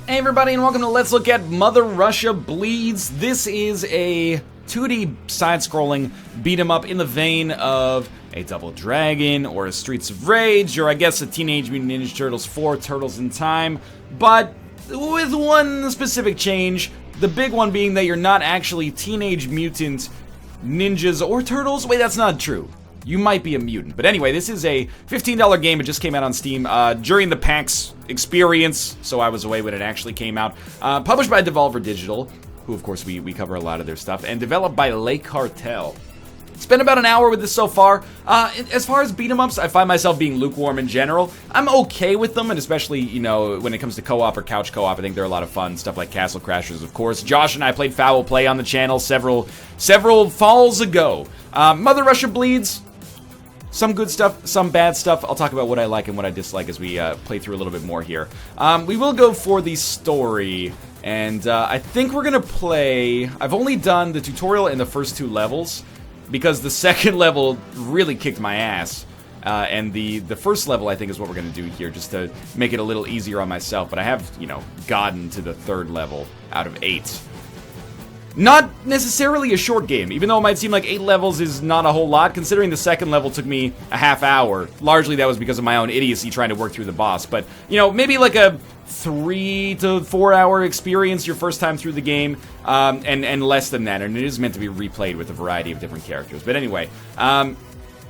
Hey everybody, and welcome to Let's Look at Mother Russia Bleeds. This is a 2D side-scrolling beat-em-up in the vein of a Double Dragon or a Streets of Rage, or I guess a Teenage Mutant Ninja Turtles 4 Turtles in Time, but with one specific change. The big one being that you're not actually Teenage Mutant Ninjas or Turtles. Wait, that's not true. You might be a mutant. But anyway, this is a $15 game. It just came out on Steam during the PAX experience, so I was away when it actually came out. Published by Devolver Digital, who of course we cover a lot of their stuff, and developed by Le Cartel. Spent about an hour with this so far. As far as beat-em-ups, I find myself being lukewarm in general. I'm okay with them, and especially, you know, when it comes to co-op or couch co-op, I think they're a lot of fun. Stuff like Castle Crashers, of course. Josh and I played Foul Play on the channel several falls ago. Mother Russia Bleeds. Some good stuff, some bad stuff. I'll talk about what I like and what I dislike as we play through a little bit more here. We will go for the story, and I think we're gonna play... I've only done the tutorial in the first 2 levels, because the second level really kicked my ass. And the first level, I think, is what we're gonna do here, just to make it a little easier on myself. But I have, you know, gotten to the 3rd level out of 8. Not necessarily a short game, even though it might seem like 8 levels is not a whole lot, considering the second level took me a half hour. Largely that was because of my own idiocy trying to work through the boss, but, you know, maybe like a 3 to 4 hour experience your first time through the game, and less than that, and it is meant to be replayed with a variety of different characters. But anyway, I've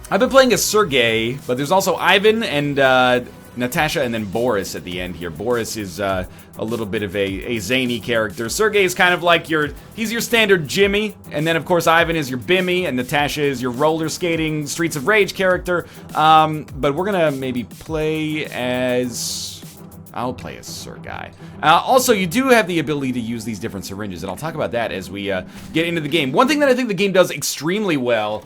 been playing as Sergey, but there's also Ivan and, Natasha, and then Boris at the end here. Boris is a little bit of a zany character. Sergey is kind of like he's your standard Jimmy, and then of course Ivan is your Bimmy, and Natasha is your roller skating Streets of Rage character. But we're gonna maybe play as... I'll play as Sergey. Also, you do have the ability to use these different syringes, and I'll talk about that as we get into the game. One thing that I think the game does extremely well,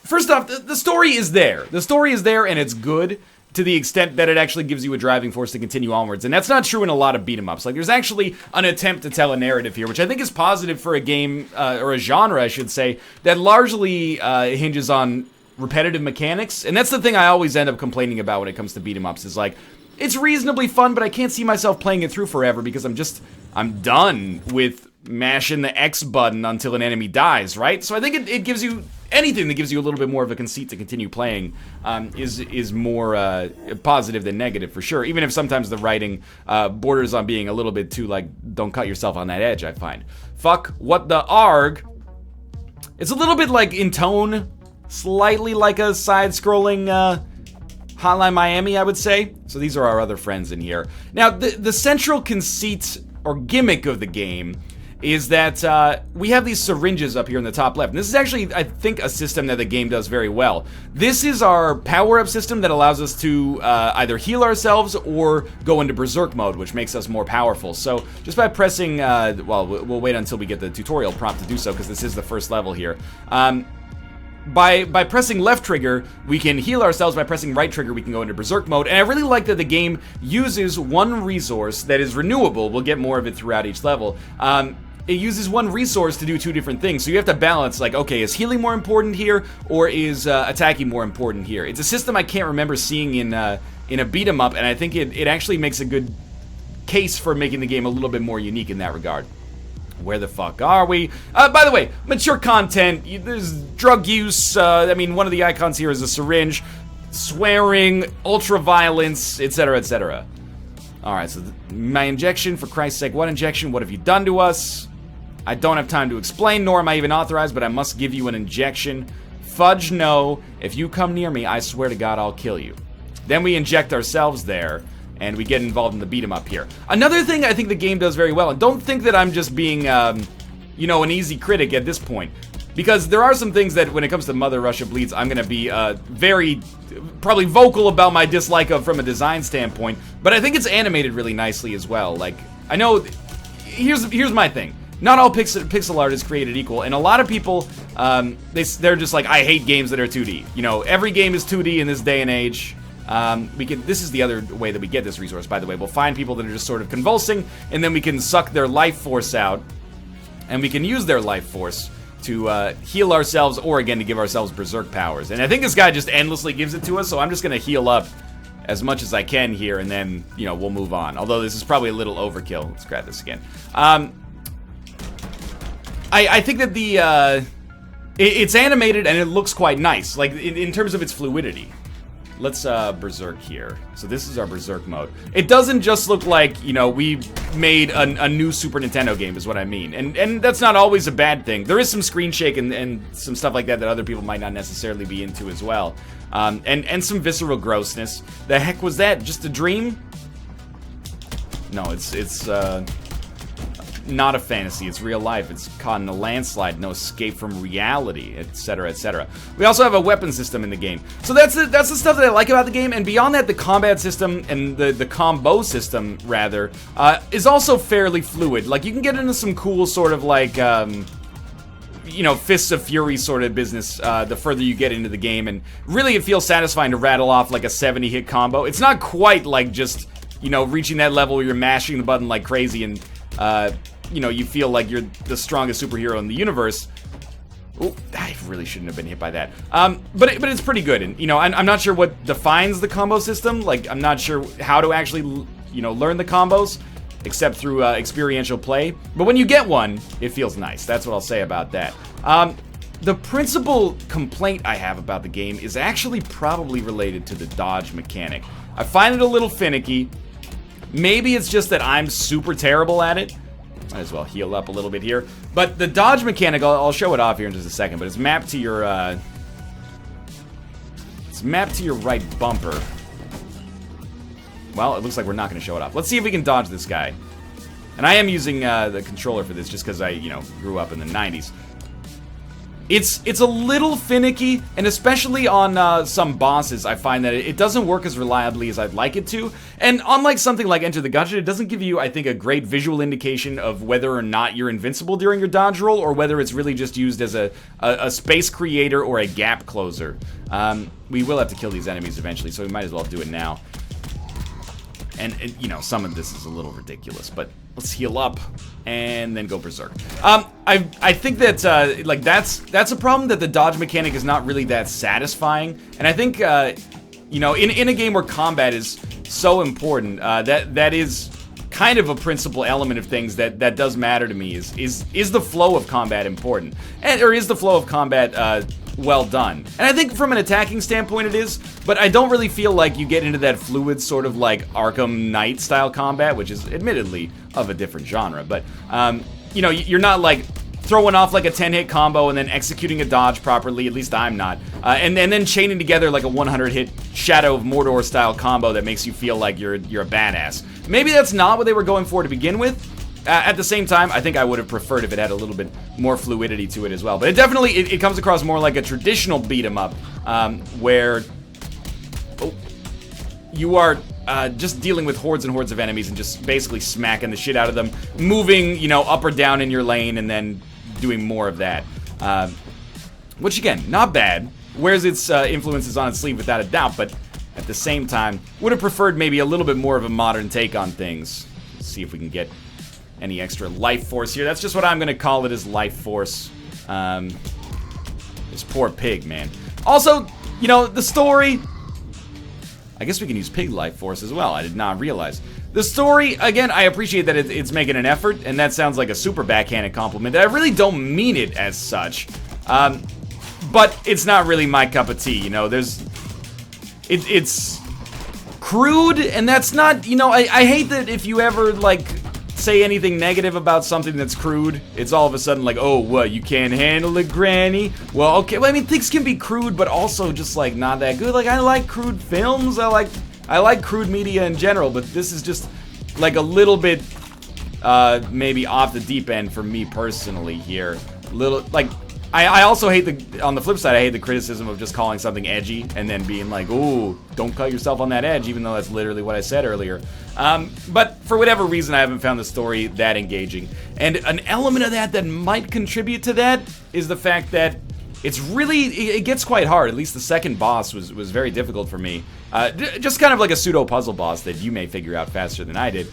first off, the story is there. The story is there, and it's good, to the extent that it actually gives you a driving force to continue onwards. And that's not true in a lot of beat-em-ups. Like, there's actually an attempt to tell a narrative here, which I think is positive for a game, or a genre, I should say, that largely hinges on repetitive mechanics. And that's the thing I always end up complaining about when it comes to beat-em-ups, is like, it's reasonably fun, but I can't see myself playing it through forever because I'm done with mashing the X button until an enemy dies, right? So I think it gives you... Anything that gives you a little bit more of a conceit to continue playing is more positive than negative, for sure. Even if sometimes the writing borders on being a little bit too, like, don't cut yourself on that edge, I find. Fuck what the arg. It's a little bit like in tone, slightly like a side-scrolling Hotline Miami, I would say. So these are our other friends in here. Now, the central conceit or gimmick of the game is that we have these syringes up here in the top left. And this is actually, I think, a system that the game does very well. This is our power-up system that allows us to either heal ourselves or go into berserk mode, which makes us more powerful. So just by pressing, well, we'll wait until we get the tutorial prompt to do so, because this is the first level here. By pressing left trigger, we can heal ourselves. By pressing right trigger, we can go into berserk mode. And I really like that the game uses one resource that is renewable. We'll get more of it throughout each level. It uses one resource to do 2 different things. So you have to balance, like, okay, is healing more important here, or is attacking more important here? It's a system I can't remember seeing in a beat-em-up, and I think it actually makes a good case for making the game a little bit more unique in that regard. Where the fuck are we? By the way, mature content, there's drug use, I mean, one of the icons here is a syringe, swearing, ultra-violence, etc., etc. Alright, so my injection, for Christ's sake, what injection? What have you done to us? I don't have time to explain, nor am I even authorized, but I must give you an injection. Fudge no. If you come near me, I swear to God I'll kill you. Then we inject ourselves there, and we get involved in the beat-em-up here. Another thing I think the game does very well, and don't think that I'm just being, you know, an easy critic at this point, because there are some things that, when it comes to Mother Russia Bleeds, I'm gonna be very, probably vocal about my dislike of from a design standpoint, but I think it's animated really nicely as well. Like, I know, here's my thing. Not all pixel art is created equal, and a lot of people, they're just like, I hate games that are 2D. You know, every game is 2D in this day and age. This is the other way that we get this resource, by the way. We'll find people that are just sort of convulsing, and then we can suck their life force out, and we can use their life force to heal ourselves, or again, to give ourselves berserk powers. And I think this guy just endlessly gives it to us, so I'm just gonna heal up as much as I can here, and then, you know, we'll move on. Although this is probably a little overkill. Let's grab this again. I think that the, it's animated and it looks quite nice, like, in terms of its fluidity. Let's, Berserk here. So this is our Berserk mode. It doesn't just look like, you know, we made a new Super Nintendo game, is what I mean. And that's not always a bad thing. There is some screen shake and some stuff like that that other people might not necessarily be into as well. And some visceral grossness. The heck was that? Just a dream? No, it's not a fantasy, it's real life. It's caught in a landslide, no escape from reality, etc., etc. We also have a weapon system in the game. So that's the stuff that I like about the game, and beyond that, the combat system and the combo system, rather, is also fairly fluid. Like, you can get into some cool sort of, like, you know, Fists of Fury sort of business the further you get into the game, and really it feels satisfying to rattle off, like, a 70-hit combo. It's not quite like just, you know, reaching that level where you're mashing the button like crazy and, you know, you feel like you're the strongest superhero in the universe. Ooh, I really shouldn't have been hit by that. But it's pretty good, and, you know, I'm not sure what defines the combo system. Like, I'm not sure how to actually, you know, learn the combos, except through experiential play. But when you get one, it feels nice. That's what I'll say about that. The principal complaint I have about the game is actually probably related to the dodge mechanic. I find it a little finicky. Maybe it's just that I'm super terrible at it. Might as well heal up a little bit here. But the dodge mechanic, I'll show it off here in just a second, but it's mapped to your, right bumper. Well, it looks like we're not going to show it off. Let's see if we can dodge this guy. And I am using the controller for this just because I, you know, grew up in the 90s. It's a little finicky, and especially on some bosses, I find that it doesn't work as reliably as I'd like it to. And unlike something like Enter the Gungeon, it doesn't give you, I think, a great visual indication of whether or not you're invincible during your dodge roll, or whether it's really just used as a space creator or a gap closer. We will have to kill these enemies eventually, so we might as well do it now. And you know, some of this is a little ridiculous, but let's heal up and then go berserk. I think that like that's a problem, that the dodge mechanic is not really that satisfying, and I think you know, in a game where combat is so important, that is kind of a principal element of things that does matter to me. Is the flow of combat important, or is the flow of combat well done? And I think from an attacking standpoint it is, but I don't really feel like you get into that fluid sort of like Arkham Knight style combat, which is admittedly of a different genre. But you know, you're not like throwing off like a 10-hit combo and then executing a dodge properly, at least I'm not, and then chaining together like a 100-hit Shadow of Mordor style combo that makes you feel like you're a badass. Maybe that's not what they were going for to begin with. At the same time, I think I would have preferred if it had a little bit more fluidity to it as well. But it definitely, it comes across more like a traditional beat-em-up, where you are just dealing with hordes and hordes of enemies and just basically smacking the shit out of them, moving, you know, up or down in your lane, and then doing more of that. Which, again, not bad. Wears its influences on its sleeve without a doubt, but at the same time, would have preferred maybe a little bit more of a modern take on things. Let's see if we can get any extra life force here. That's just what I'm gonna call it, as life force. This poor pig, man. Also, you know, the story, I guess we can use pig life force as well. I did not realize. The story, again, I appreciate that it's making an effort, and that sounds like a super backhanded compliment. I really don't mean it as such. But it's not really my cup of tea, you know. It's crude, and that's not, you know, I hate that if you ever, like, say anything negative about something that's crude, it's all of a sudden like, oh, what, you can't handle it, Granny? Well, okay, well, I mean, things can be crude, but also just, like, not that good. Like, I like crude films, I like crude media in general, but this is just, like, a little bit, maybe off the deep end for me personally here. I also hate on the flip side, I hate the criticism of just calling something edgy and then being like, ooh, don't cut yourself on that edge, even though that's literally what I said earlier. But for whatever reason, I haven't found the story that engaging. And an element of that might contribute to that is the fact that it gets quite hard. At least the second boss was very difficult for me. Just kind of like a pseudo puzzle boss that you may figure out faster than I did.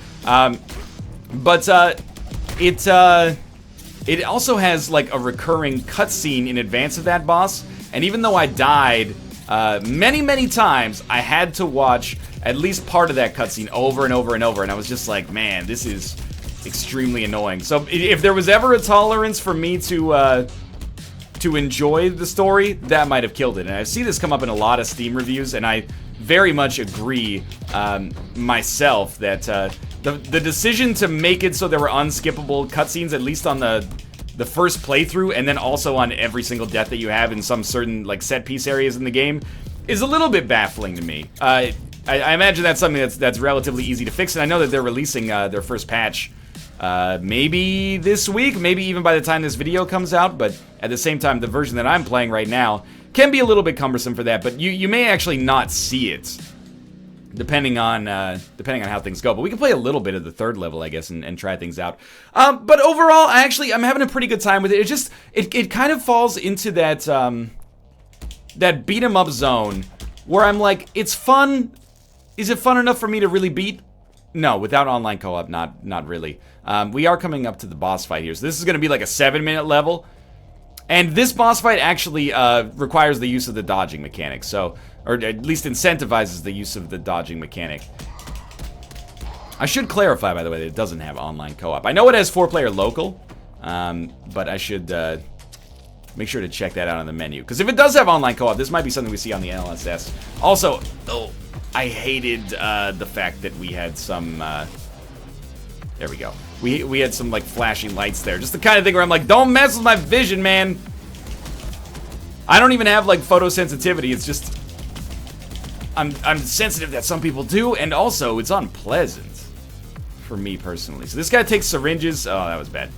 It also has like a recurring cutscene in advance of that boss, and even though I died many times, I had to watch at least part of that cutscene over and over and over, and I was just like, man, this is extremely annoying. So if there was ever a tolerance for me to enjoy the story, that might have killed it. And I see this come up in a lot of Steam reviews, and I very much agree myself that the decision to make it so there were unskippable cutscenes, at least on the first playthrough, and then also on every single death that you have in some certain like set piece areas in the game, is a little bit baffling to me. I imagine that's something that's relatively easy to fix, and I know that they're releasing their first patch maybe this week, maybe even by the time this video comes out, but at the same time, the version that I'm playing right now can be a little bit cumbersome for that, but you may actually not see it, depending on how things go. But we can play a little bit of the third level, I guess, and try things out. But overall, I'm having a pretty good time with it. It kind of falls into that that beat 'em up zone where I'm like, it's fun. Is it fun enough for me to really beat? No, without online co-op, not really. We are coming up to the boss fight here, so this is going to be like a 7-minute level. And this boss fight actually requires the use of the dodging mechanic, so, or at least incentivizes the use of the dodging mechanic. I should clarify, by the way, that it doesn't have online co-op. I know it has 4-player local, but I should make sure to check that out on the menu. Because if it does have online co-op, this might be something we see on the LSS. Also, I hated the fact that we had some, there we go. We had some, like, flashing lights there. Just the kind of thing where I'm like, don't mess with my vision, man. I don't even have, like, photosensitivity. It's just, I'm sensitive that some people do, and also, it's unpleasant for me personally. So this guy takes syringes. Oh, that was bad.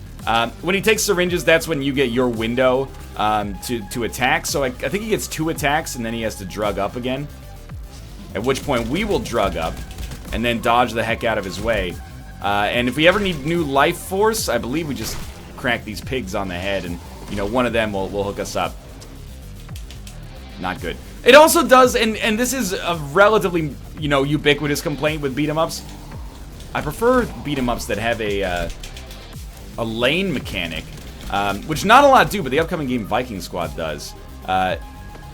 When he takes syringes, that's when you get your window to attack. So I think he gets 2 attacks, and then he has to drug up again. At which point, we will drug up, and then dodge the heck out of his way. And if we ever need new life force, I believe we just crack these pigs on the head, and, you know, one of them will hook us up. Not good. It also does, and this is a relatively, you know, ubiquitous complaint with beat-em-ups. I prefer beat-em-ups that have a lane mechanic, which not a lot do, but the upcoming game Viking Squad does.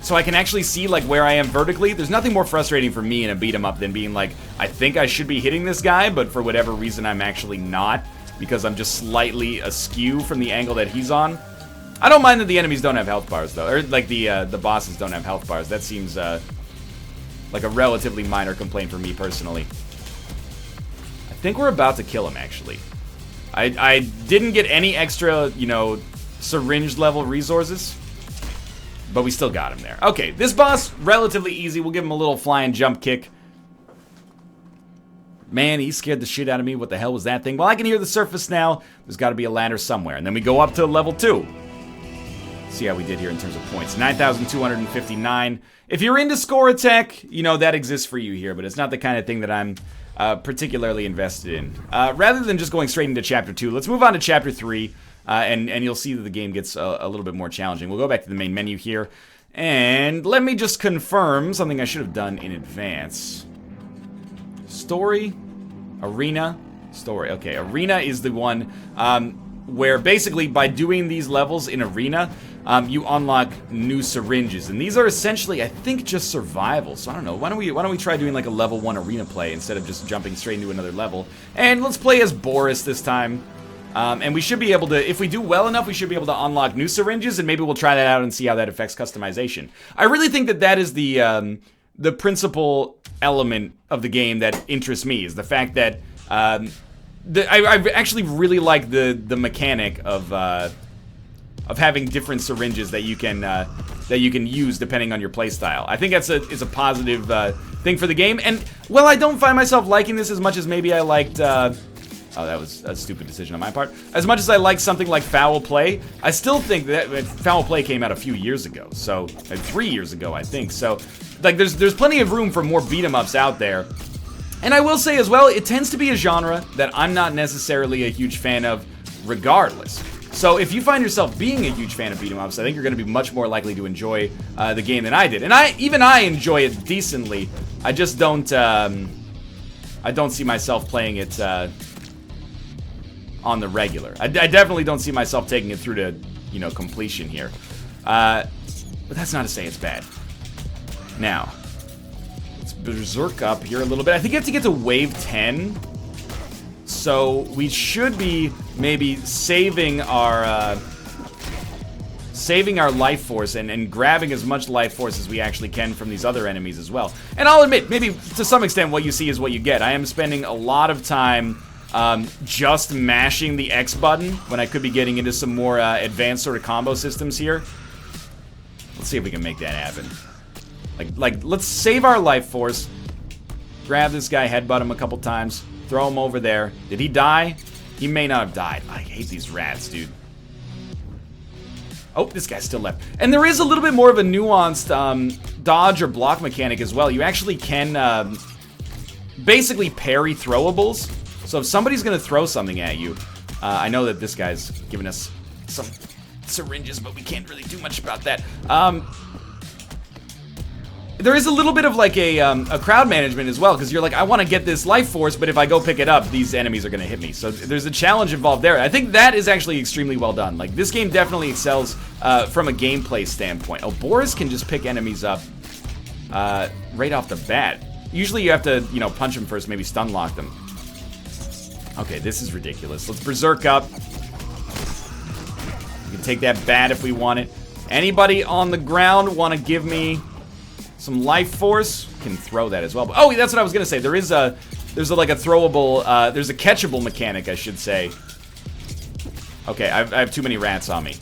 So I can actually see, like, where I am vertically. There's nothing more frustrating for me in a beat-em-up than being like, I think I should be hitting this guy, but for whatever reason I'm actually not, because I'm just slightly askew from the angle that he's on. I don't mind that the enemies don't have health bars, though, or, like, the bosses don't have health bars. That seems, like a relatively minor complaint for me, personally. I think we're about to kill him, actually. I didn't get any extra, you know, syringe-level resources, but we still got him there. Okay, this boss, relatively easy. We'll give him a little flying jump kick. Man, he scared the shit out of me. What the hell was that thing? Well, I can hear the surface now. There's got to be a ladder somewhere. And then we go up to level 2. See how we did here in terms of points. 9,259. If you're into score attack, you know, that exists for you here. But it's not the kind of thing that I'm particularly invested in. Rather than just going straight into Chapter 2, let's move on to Chapter 3. And you'll see that the game gets a little bit more challenging. We'll go back to the main menu here. And let me just confirm something I should have done in advance. Story, arena, story. Okay, arena is the one where basically by doing these levels in arena, you unlock new syringes. And these are essentially, I think, just survival. So I don't know, why don't we try doing like a level 1 arena play instead of just jumping straight into another level. And let's play as Boris this time. And we should be able to, if we do well enough, we should be able to unlock new syringes, and maybe we'll try that out and see how that affects customization. I really think that that is the principal element of the game that interests me, is the fact that I actually really like the mechanic of having different syringes that you can use depending on your playstyle. I think that's a positive thing for the game. And while I don't find myself liking this as much as maybe I liked. Oh, that was a stupid decision on my part. As much as I like something like Foul Play, I still think that Foul Play came out a few years ago. So, 3 years ago, I think. So, like, there's plenty of room for more beat-em-ups out there. And I will say as well, it tends to be a genre that I'm not necessarily a huge fan of regardless. So if you find yourself being a huge fan of beat-em-ups, I think you're going to be much more likely to enjoy the game than I did. And even I enjoy it decently. I just don't, I don't see myself playing it, on the regular. I definitely don't see myself taking it through to, you know, completion here. But that's not to say it's bad. Now, let's berserk up here a little bit. I think you have to get to wave 10. So we should be maybe saving our life force and grabbing as much life force as we actually can from these other enemies as well. And I'll admit, maybe to some extent what you see is what you get. I am spending a lot of time just mashing the X button when I could be getting into some more advanced sort of combo systems here. Let's see if we can make that happen. Like, let's save our life force. Grab this guy, headbutt him a couple times. Throw him over there. Did he die? He may not have died. I hate these rats, dude. Oh, this guy's still left. And there is a little bit more of a nuanced dodge or block mechanic as well. You actually can basically parry throwables. So if somebody's going to throw something at you, I know that this guy's giving us some syringes, but we can't really do much about that. There is a little bit of like a crowd management as well, because you're like, I want to get this life force, but if I go pick it up, these enemies are going to hit me. So there's a challenge involved there. I think that is actually extremely well done. Like, this game definitely excels from a gameplay standpoint. Oh, Boris can just pick enemies up right off the bat. Usually you have to, you know, punch them first, maybe stun lock them. Okay, this is ridiculous. Let's berserk up. We can take that bat if we want it. Anybody on the ground want to give me some life force? Can throw that as well. But, oh, that's what I was gonna say. There's like a throwable, there's a catchable mechanic, I should say. Okay, I have too many rats on me.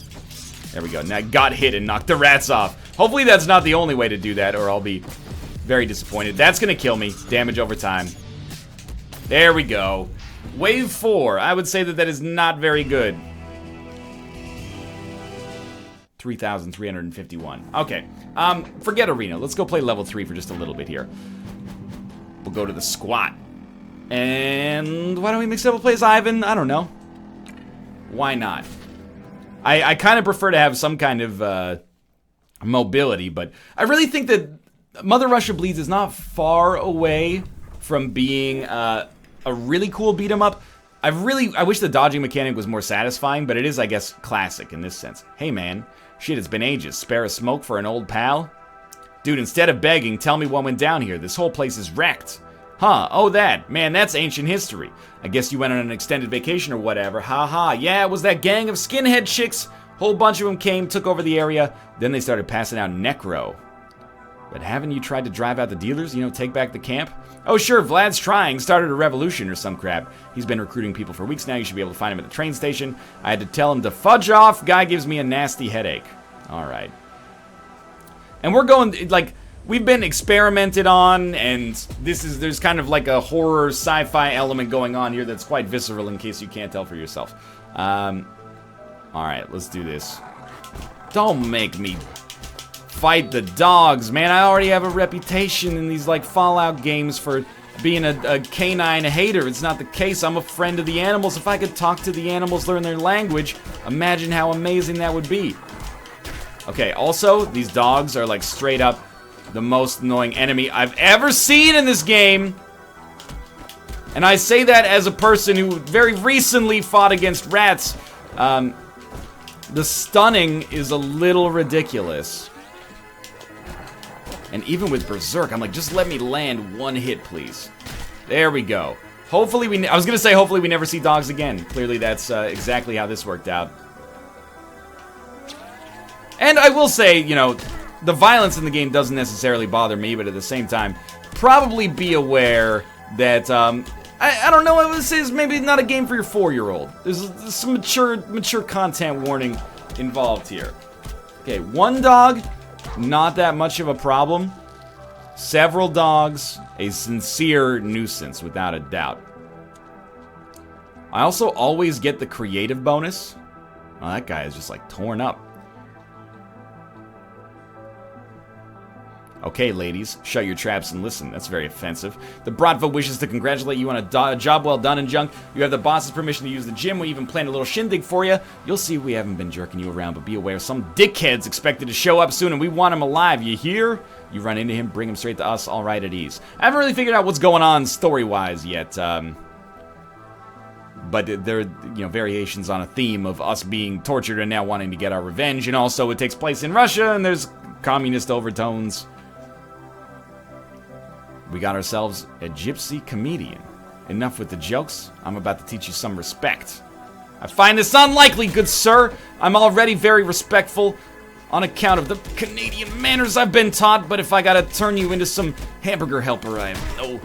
There we go. Now I got hit and knocked the rats off. Hopefully that's not the only way to do that, or I'll be very disappointed. That's gonna kill me. Damage over time. There we go. Wave 4. I would say that is not very good. 3,351. Okay. Forget arena. Let's go play level 3 for just a little bit here. We'll go to the squat. And why don't we mix it up? We'll play as Ivan? I don't know. Why not? I kind of prefer to have some kind of mobility, but I really think that Mother Russia Bleeds is not far away from being a really cool beat 'em up. I wish the dodging mechanic was more satisfying, but it is, I guess, classic in this sense. Hey, man. Shit, it's been ages. Spare a smoke for an old pal? Dude, instead of begging, tell me what went down here. This whole place is wrecked. Huh, oh that. Man, that's ancient history. I guess you went on an extended vacation or whatever. Ha ha. Yeah, it was that gang of skinhead chicks. Whole bunch of them came, took over the area. Then they started passing out necro. But haven't you tried to drive out the dealers? You know, take back the camp? Oh sure, Vlad's trying. Started a revolution or some crap. He's been recruiting people for weeks now. You should be able to find him at the train station. I had to tell him to fudge off. Guy gives me a nasty headache. Alright. And we're going, like, we've been experimented on, and there's kind of like a horror sci-fi element going on here that's quite visceral, in case you can't tell for yourself. Alright, let's do this. Don't make me fight the dogs, man. I already have a reputation in these, like, Fallout games for being a canine hater. It's not the case. I'm a friend of the animals. If I could talk to the animals, learn their language, imagine how amazing that would be. Okay, also, these dogs are, like, straight up the most annoying enemy I've ever seen in this game. And I say that as a person who very recently fought against rats. The stunning is a little ridiculous. And even with Berserk, I'm like, just let me land one hit, please. There we go. Hopefully I was gonna say, hopefully we never see dogs again. Clearly that's exactly how this worked out. And I will say, you know, the violence in the game doesn't necessarily bother me, but at the same time, probably be aware that, I don't know, this is maybe not a game for your 4-year-old. There's some mature content warning involved here. Okay, one dog, not that much of a problem. Several dogs, a sincere nuisance, without a doubt. I also always get the creative bonus. Oh, that guy is just like torn up. Okay, ladies, shut your traps and listen. That's very offensive. The Bratva wishes to congratulate you on a job well done and junk. You have the boss's permission to use the gym. We even planned a little shindig for you. You'll see we haven't been jerking you around, but be aware some dickhead's expected to show up soon, and we want him alive. You hear? You run into him, bring him straight to us, all right at ease. I haven't really figured out what's going on story-wise yet, but there are, you know, variations on a theme of us being tortured and now wanting to get our revenge, and also it takes place in Russia, and there's communist overtones. We got ourselves a gypsy comedian. Enough with the jokes. I'm about to teach you some respect. I find this unlikely, good sir. I'm already very respectful on account of the Canadian manners I've been taught, but if I gotta turn you into some hamburger helper, I have no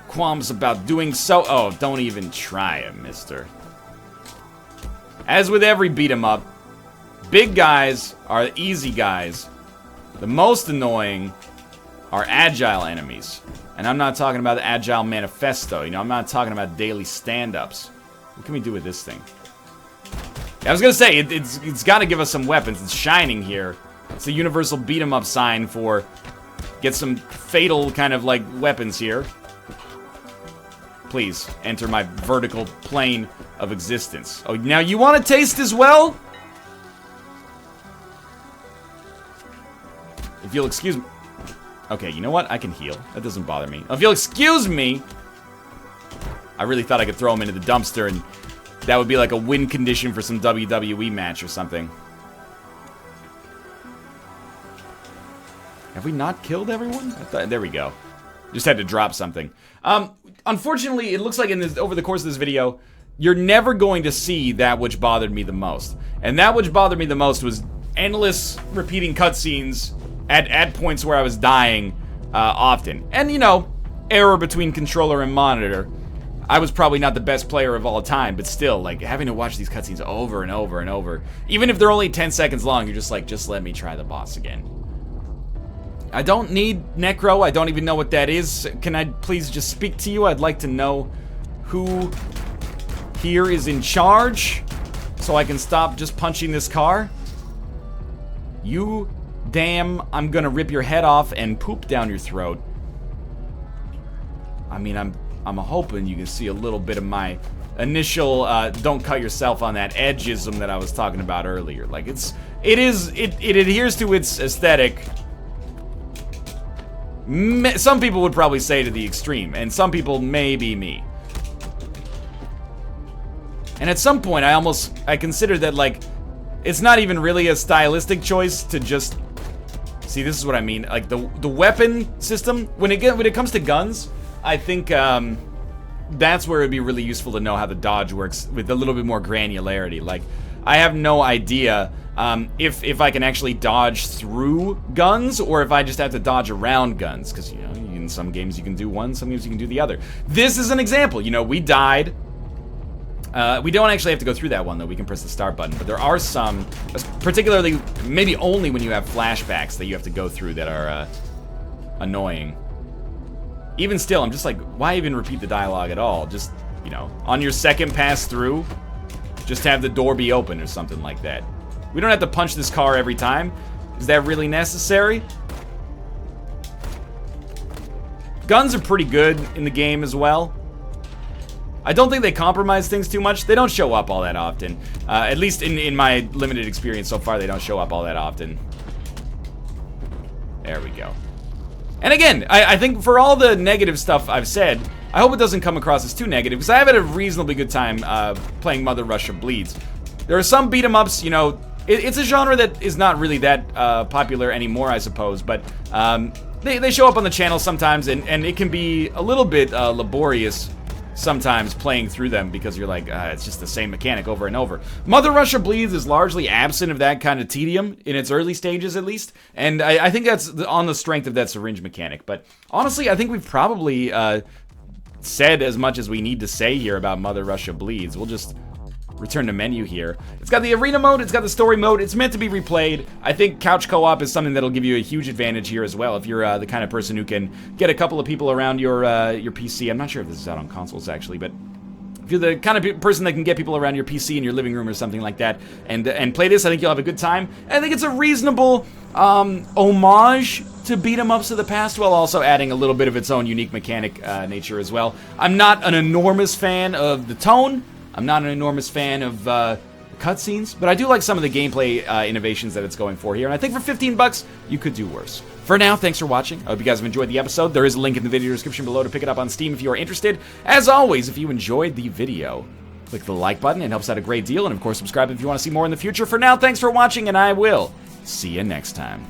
qualms about doing so. Oh, don't even try it, mister. As with every beat 'em up, big guys are easy guys. The most annoying are agile enemies. And I'm not talking about the Agile Manifesto, you know, I'm not talking about daily stand-ups. What can we do with this thing? I was gonna say, it's gotta give us some weapons. It's shining here. It's a universal beat-em-up sign for get some fatal kind of like weapons here. Please, enter my vertical plane of existence. Oh, now you want to taste as well? If you'll excuse me. Okay, you know what? I can heal. That doesn't bother me. If you'll excuse me. I really thought I could throw him into the dumpster and that would be like a win condition for some WWE match or something. Have we not killed everyone? There we go. Just had to drop something. Unfortunately, it looks like over the course of this video, you're never going to see that which bothered me the most. And that which bothered me the most was endless repeating cutscenes at points where I was dying often. And, you know, error between controller and monitor. I was probably not the best player of all time, but still, like, having to watch these cutscenes over and over and over. Even if they're only 10 seconds long, you're just like, just let me try the boss again. I don't need Necro. I don't even know what that is. Can I please just speak to you? I'd like to know who here is in charge so I can stop just punching this car. You damn, I'm gonna rip your head off and poop down your throat. I mean, I'm hoping you can see a little bit of my initial don't cut yourself on that edgeism that I was talking about earlier. Like it adheres to its aesthetic. Some people would probably say to the extreme, and some people may be me. And at some point I consider that like it's not even really a stylistic choice to just see, this is what I mean. Like the weapon system when it comes to guns, I think that's where it'd be really useful to know how the dodge works with a little bit more granularity. Like, I have no idea if I can actually dodge through guns or if I just have to dodge around guns. Because, you know, in some games you can do one, some games you can do the other. This is an example. You know, we died. We don't actually have to go through that one, though. We can press the start button. But there are some, particularly, maybe only when you have flashbacks that you have to go through that are annoying. Even still, I'm just like, why even repeat the dialogue at all? Just, you know, on your second pass through, just have the door be open or something like that. We don't have to punch this car every time. Is that really necessary? Guns are pretty good in the game as well. I don't think they compromise things too much. They don't show up all that often. At least in my limited experience so far, they don't show up all that often. There we go. And again, I think for all the negative stuff I've said, I hope it doesn't come across as too negative, because I've had a reasonably good time playing Mother Russia Bleeds. There are some beat-em-ups, you know, it's a genre that is not really that popular anymore, I suppose, but they show up on the channel sometimes, and it can be a little bit laborious sometimes playing through them because you're like, it's just the same mechanic over and over. Mother Russia Bleeds is largely absent of that kind of tedium, in its early stages at least, and I think that's on the strength of that syringe mechanic. But honestly, I think we've probably said as much as we need to say here about Mother Russia Bleeds. We'll just return to menu here. It's got the arena mode, it's got the story mode, it's meant to be replayed. I think couch co-op is something that'll give you a huge advantage here as well if you're the kind of person who can get a couple of people around your PC. I'm not sure if this is out on consoles actually, but if you're the kind of person that can get people around your PC in your living room or something like that and play this, I think you'll have a good time. I think it's a reasonable homage to beat 'em ups of the past while also adding a little bit of its own unique mechanic nature as well. I'm not an enormous fan of the tone. I'm not an enormous fan of cutscenes, but I do like some of the gameplay innovations that it's going for here, and I think for 15 bucks, you could do worse. For now, thanks for watching. I hope you guys have enjoyed the episode. There is a link in the video description below to pick it up on Steam if you are interested. As always, if you enjoyed the video, click the like button. It helps out a great deal, and of course, subscribe if you want to see more in the future. For now, thanks for watching, and I will see you next time.